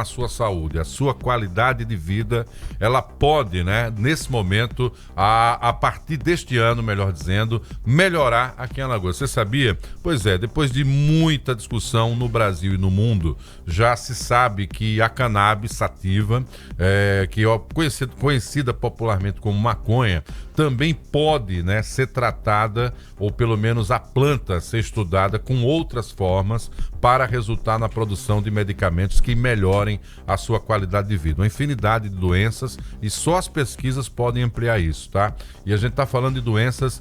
a sua saúde, a sua qualidade de vida, ela pode, né, nesse momento, a partir deste ano, melhor dizendo, melhorar aqui em Alagoas. Você sabia? Pois é, depois de muita discussão no Brasil e no mundo, já se sabe que a cannabis sativa, que é conhecida popularmente como maconha, também pode, né, ser tratada, ou pelo menos a planta ser estudada com outras formas para resultar na produção de medicamentos que melhorem a sua qualidade de vida. Uma infinidade de doenças e só as pesquisas podem ampliar isso, tá? E a gente está falando de doenças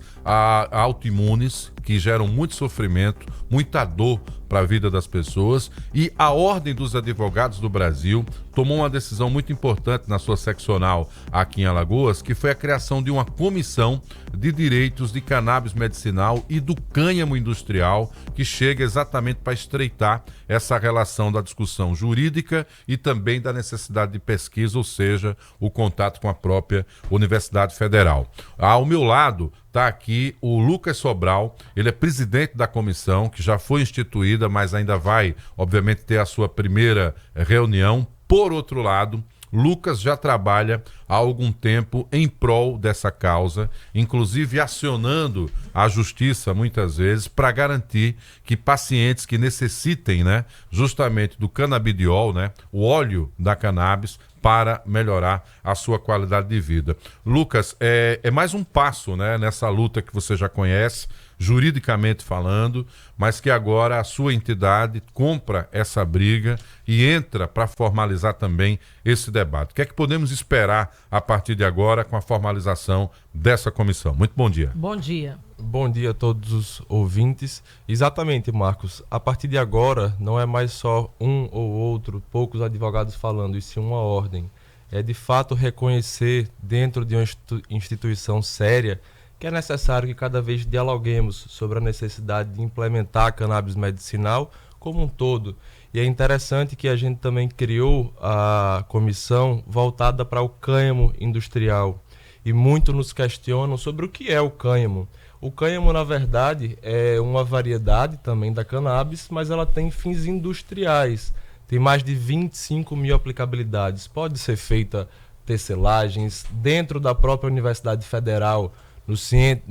autoimunes que geram muito sofrimento, muita dor para a vida das pessoas, e a Ordem dos Advogados do Brasil tomou uma decisão muito importante na sua seccional aqui em Alagoas, que foi a criação de uma comissão de direitos de cannabis medicinal e do cânhamo industrial, que chega exatamente para estreitar essa relação da discussão jurídica e também da necessidade de pesquisa, ou seja, o contato com a própria Universidade Federal. Ao meu lado está aqui o Lucas Sobral, ele é presidente da comissão, que já foi instituída, mas ainda vai, obviamente, ter a sua primeira reunião. Por outro lado, Lucas já trabalha há algum tempo em prol dessa causa, inclusive acionando a justiça muitas vezes para garantir que pacientes que necessitem, né, justamente do canabidiol, né, o óleo da cannabis, para melhorar a sua qualidade de vida. Lucas, é mais um passo, né, nessa luta que você já conhece, juridicamente falando, mas que agora a sua entidade compra essa briga e entra para formalizar também esse debate. O que é que podemos esperar a partir de agora com a formalização dessa comissão? Muito bom dia. Bom dia. Bom dia a todos os ouvintes. Exatamente, Marcos. A partir de agora, não é mais só um ou outro, poucos advogados falando, e sim uma ordem. É de fato reconhecer dentro de uma instituição séria que é necessário que cada vez dialoguemos sobre a necessidade de implementar a cannabis medicinal como um todo. E é interessante que a gente também criou a comissão voltada para o cânhamo industrial. E muito nos questionam sobre o que é o cânhamo. O cânhamo, na verdade, é uma variedade também da cannabis, mas ela tem fins industriais. Tem mais de 25 mil aplicabilidades. Pode ser feita tecelagens dentro da própria Universidade Federal, no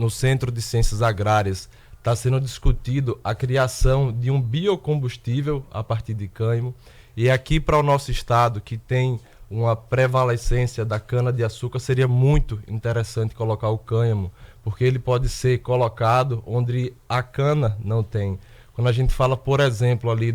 Centro de Ciências Agrárias. Está sendo discutido a criação de um biocombustível a partir de cânhamo. E aqui para o nosso estado, que tem uma prevalecência da cana-de-açúcar, seria muito interessante colocar o cânhamo, porque ele pode ser colocado onde a cana não tem. Quando a gente fala, por exemplo, ali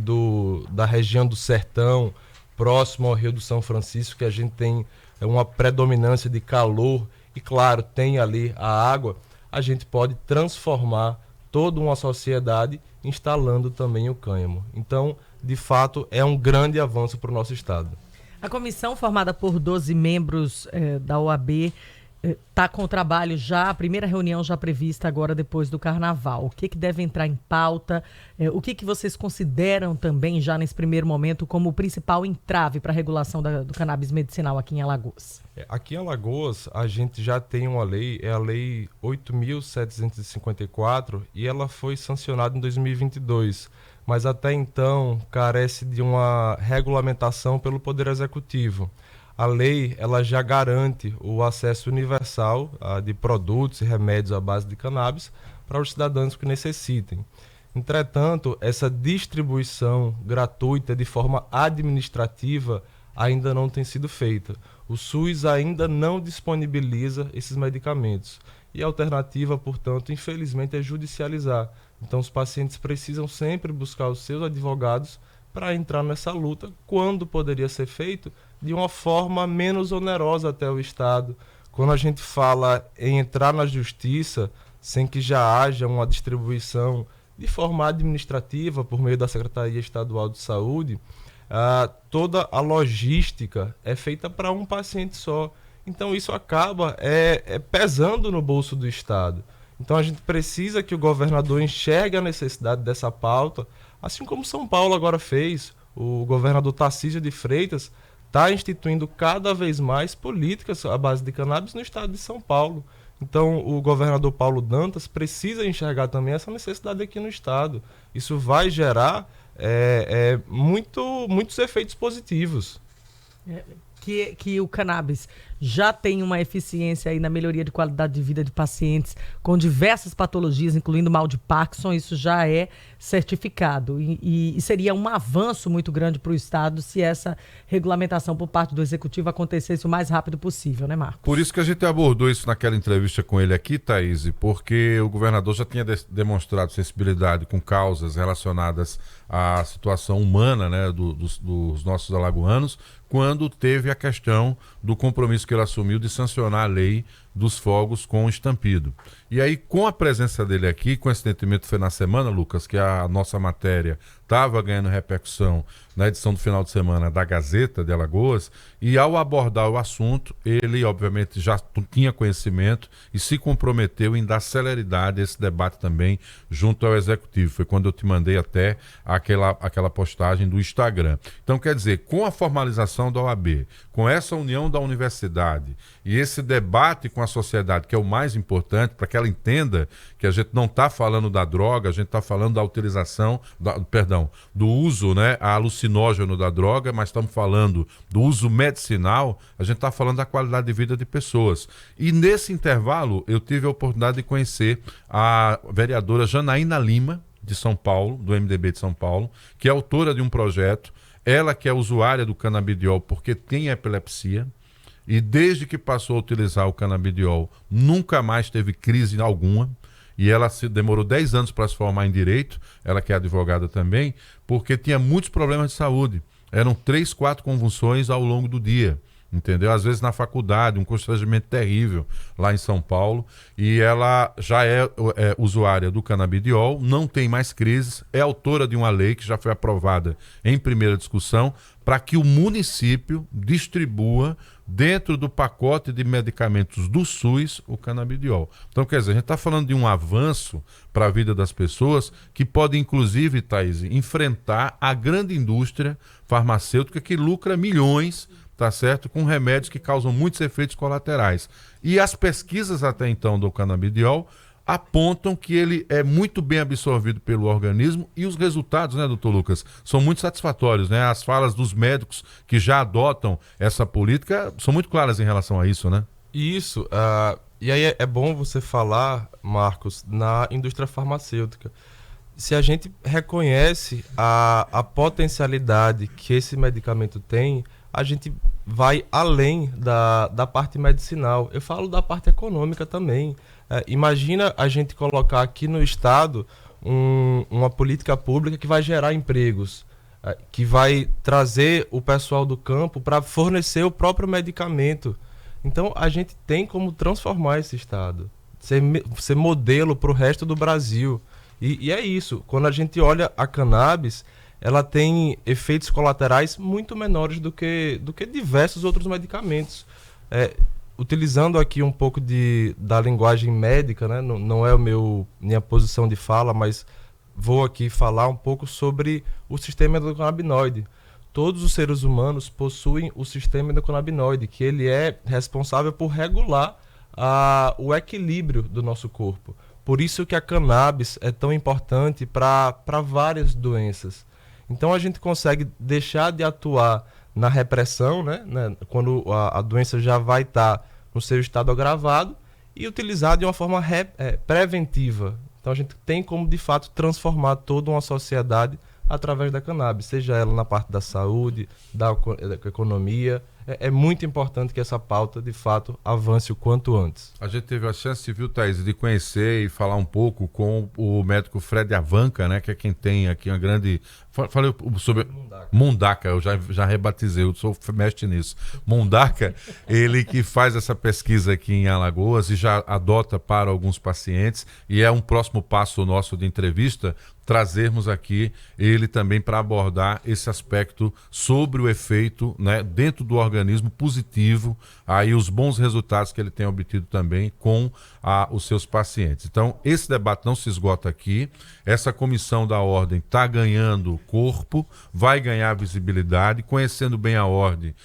da região do Sertão, próximo ao Rio do São Francisco, que a gente tem uma predominância de calor, e claro, tem ali a água, a gente pode transformar toda uma sociedade instalando também o cânhamo. Então, de fato, é um grande avanço para o nosso estado. A comissão, formada por 12 membros da OAB, está com o trabalho já, a primeira reunião já prevista agora depois do Carnaval. O que deve entrar em pauta? O que vocês consideram também já nesse primeiro momento como o principal entrave para a regulação do cannabis medicinal aqui em Alagoas? Aqui em Alagoas, a gente já tem uma lei, é a Lei 8.754, e ela foi sancionada em 2022. Mas até então carece de uma regulamentação pelo Poder Executivo. A lei ela já garante o acesso universal de produtos e remédios à base de cannabis para os cidadãos que necessitem. Entretanto, essa distribuição gratuita de forma administrativa ainda não tem sido feita. O SUS ainda não disponibiliza esses medicamentos. E a alternativa, portanto, infelizmente, é judicializar. Então, os pacientes precisam sempre buscar os seus advogados para entrar nessa luta, quando poderia ser feito de uma forma menos onerosa até o Estado. Quando a gente fala em entrar na justiça sem que já haja uma distribuição de forma administrativa por meio da Secretaria Estadual de Saúde, toda a logística é feita para um paciente só. Então isso acaba pesando no bolso do Estado. Então a gente precisa que o governador enxergue a necessidade dessa pauta, assim como São Paulo agora fez. O governador Tarcísio de Freitas está instituindo cada vez mais políticas à base de cannabis no estado de São Paulo. Então o governador Paulo Dantas precisa enxergar também essa necessidade aqui no estado. Isso vai gerar muitos efeitos positivos. Que o cannabis já tem uma eficiência aí na melhoria de qualidade de vida de pacientes com diversas patologias, incluindo mal de Parkinson, isso já é certificado. E seria um avanço muito grande para o Estado se essa regulamentação por parte do Executivo acontecesse o mais rápido possível, né, Marcos? Por isso que a gente abordou isso naquela entrevista com ele aqui, Thaís, porque o governador já tinha demonstrado sensibilidade com causas relacionadas à situação humana, né, dos nossos alagoanos, quando teve a questão do compromisso que ele assumiu de sancionar a lei dos fogos com estampido. E aí, com a presença dele aqui, coincidentemente foi na semana, Lucas, que a nossa matéria estava ganhando repercussão na edição do final de semana da Gazeta de Alagoas, e ao abordar o assunto, ele obviamente já tinha conhecimento e se comprometeu em dar celeridade a esse debate também junto ao Executivo. Foi quando eu te mandei até aquela postagem do Instagram. Então, quer dizer, com a formalização da OAB, com essa união da universidade e esse debate com a sociedade, que é o mais importante, para que ela entenda que a gente não está falando da droga, a gente está falando da utilização, do uso, né, alucinógeno da droga, mas estamos falando do uso medicinal, a gente está falando da qualidade de vida de pessoas. E nesse intervalo, eu tive a oportunidade de conhecer a vereadora Janaína Lima, de São Paulo, do MDB de São Paulo, que é autora de um projeto, ela que é usuária do canabidiol porque tem epilepsia, e desde que passou a utilizar o canabidiol, nunca mais teve crise alguma, e ela demorou 10 anos para se formar em Direito, ela que é advogada também, porque tinha muitos problemas de saúde. Eram 3, 4 convulsões ao longo do dia, entendeu? Às vezes na faculdade, um constrangimento terrível lá em São Paulo, e ela já é usuária do canabidiol, não tem mais crises, é autora de uma lei que já foi aprovada em primeira discussão, para que o município distribua dentro do pacote de medicamentos do SUS o canabidiol. Então, quer dizer, a gente está falando de um avanço para a vida das pessoas que pode, inclusive, Thaís, enfrentar a grande indústria farmacêutica que lucra milhões, tá certo, com remédios que causam muitos efeitos colaterais. E as pesquisas até então do canabidiol apontam que ele é muito bem absorvido pelo organismo e os resultados, né, doutor Lucas, são muito satisfatórios, né? As falas dos médicos que já adotam essa política são muito claras em relação a isso, né? Isso, e aí é bom você falar, Marcos, na indústria farmacêutica. Se a gente reconhece a potencialidade que esse medicamento tem, a gente vai além da parte medicinal. Eu falo da parte econômica também. Imagina a gente colocar aqui no Estado uma política pública que vai gerar empregos, que vai trazer o pessoal do campo para fornecer o próprio medicamento. Então, a gente tem como transformar esse Estado, ser modelo para o resto do Brasil. E é isso. Quando a gente olha a cannabis, ela tem efeitos colaterais muito menores do que diversos outros medicamentos. Utilizando aqui um pouco da linguagem médica, né? Não é minha posição de fala, mas vou aqui falar um pouco sobre o sistema endocannabinoide. Todos os seres humanos possuem o sistema endocannabinoide, que ele é responsável por regular o equilíbrio do nosso corpo. Por isso que a cannabis é tão importante para várias doenças. Então a gente consegue deixar de atuar na repressão, né? Quando a doença já vai estar no seu estado agravado, e utilizar de uma forma preventiva. Então a gente tem como, de fato, transformar toda uma sociedade através da cannabis, seja ela na parte da saúde, da economia. É muito importante que essa pauta, de fato, avance o quanto antes. A gente teve a chance, viu, Thaís, de conhecer e falar um pouco com o médico Fred Avanca, né, que é quem tem aqui uma grande... Falei sobre Mundaca, eu já rebatizei, eu sou mestre nisso. Mundaca, ele que faz essa pesquisa aqui em Alagoas e já adota para alguns pacientes, e é um próximo passo nosso de entrevista, trazermos aqui ele também para abordar esse aspecto sobre o efeito, né, dentro do organismo positivo, aí os bons resultados que ele tem obtido também com os seus pacientes. Então, esse debate não se esgota aqui, essa comissão da ordem está ganhando corpo, vai ganhar visibilidade, conhecendo bem a ordem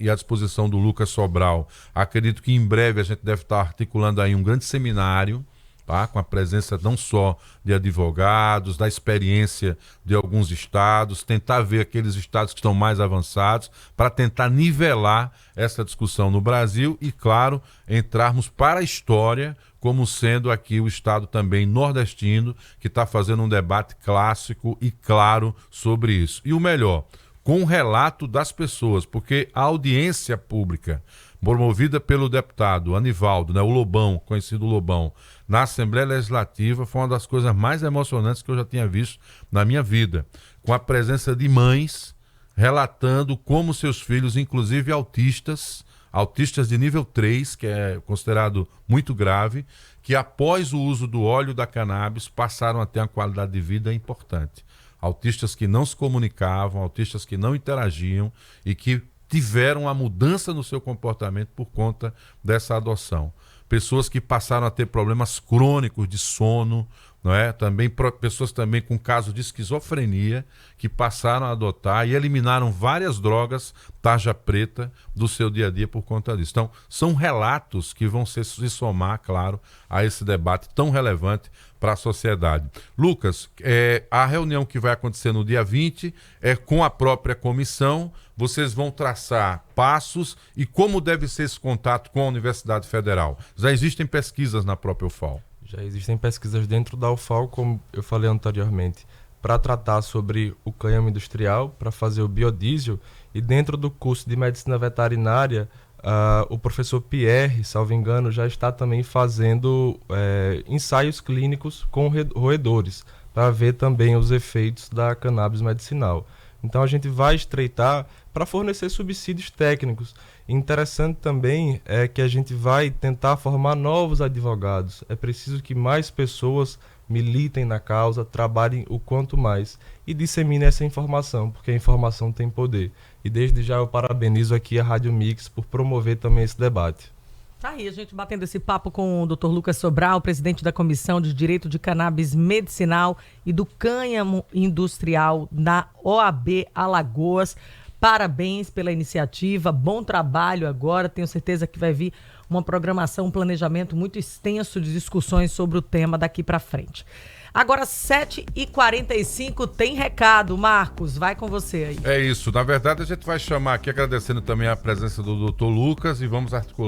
e a disposição do Lucas Sobral. Acredito que em breve a gente deve estar articulando aí um grande seminário tá? Com a presença não só de advogados, da experiência de alguns estados, tentar ver aqueles estados que estão mais avançados, para tentar nivelar essa discussão no Brasil e, claro, entrarmos para a história como sendo aqui o estado também nordestino, que está fazendo um debate clássico e claro sobre isso. E o melhor, com o relato das pessoas, porque a audiência pública promovida pelo deputado Anivaldo, né, o Lobão, conhecido Lobão, na Assembleia Legislativa, foi uma das coisas mais emocionantes que eu já tinha visto na minha vida, com a presença de mães relatando como seus filhos, inclusive autistas de nível 3, que é considerado muito grave, que após o uso do óleo da cannabis passaram a ter uma qualidade de vida importante. Autistas que não se comunicavam, autistas que não interagiam e que tiveram a mudança no seu comportamento por conta dessa adoção. Pessoas que passaram a ter problemas crônicos de sono, não é? Também pessoas também com caso de esquizofrenia que passaram a adotar e eliminaram várias drogas tarja preta do seu dia a dia por conta disso. Então, são relatos que vão se somar, claro, a esse debate tão relevante para a sociedade. Lucas, a reunião que vai acontecer no dia 20 é com a própria comissão. Vocês vão traçar passos e como deve ser esse contato com a Universidade Federal. Já existem pesquisas na própria UFAL? Já existem pesquisas dentro da UFAL, como eu falei anteriormente, para tratar sobre o cânhamo industrial, para fazer o biodiesel, e dentro do curso de medicina veterinária, o professor Pierre, salvo engano, já está também fazendo ensaios clínicos com roedores, para ver também os efeitos da cannabis medicinal. Então a gente vai estreitar para fornecer subsídios técnicos. Interessante também é que a gente vai tentar formar novos advogados. É preciso que mais pessoas militem na causa, trabalhem o quanto mais e disseminem essa informação, porque a informação tem poder. E desde já eu parabenizo aqui a Rádio Mix por promover também esse debate. Tá aí, a gente batendo esse papo com o Dr. Lucas Sobral, presidente da Comissão de Direito de Cannabis Medicinal e do Cânhamo Industrial na OAB Alagoas. Parabéns pela iniciativa, bom trabalho agora, tenho certeza que vai vir uma programação, um planejamento muito extenso de discussões sobre o tema daqui para frente. Agora, 7h45, tem recado. Marcos, vai com você aí. É isso, na verdade a gente vai chamar aqui, agradecendo também a presença do Dr. Lucas e vamos articular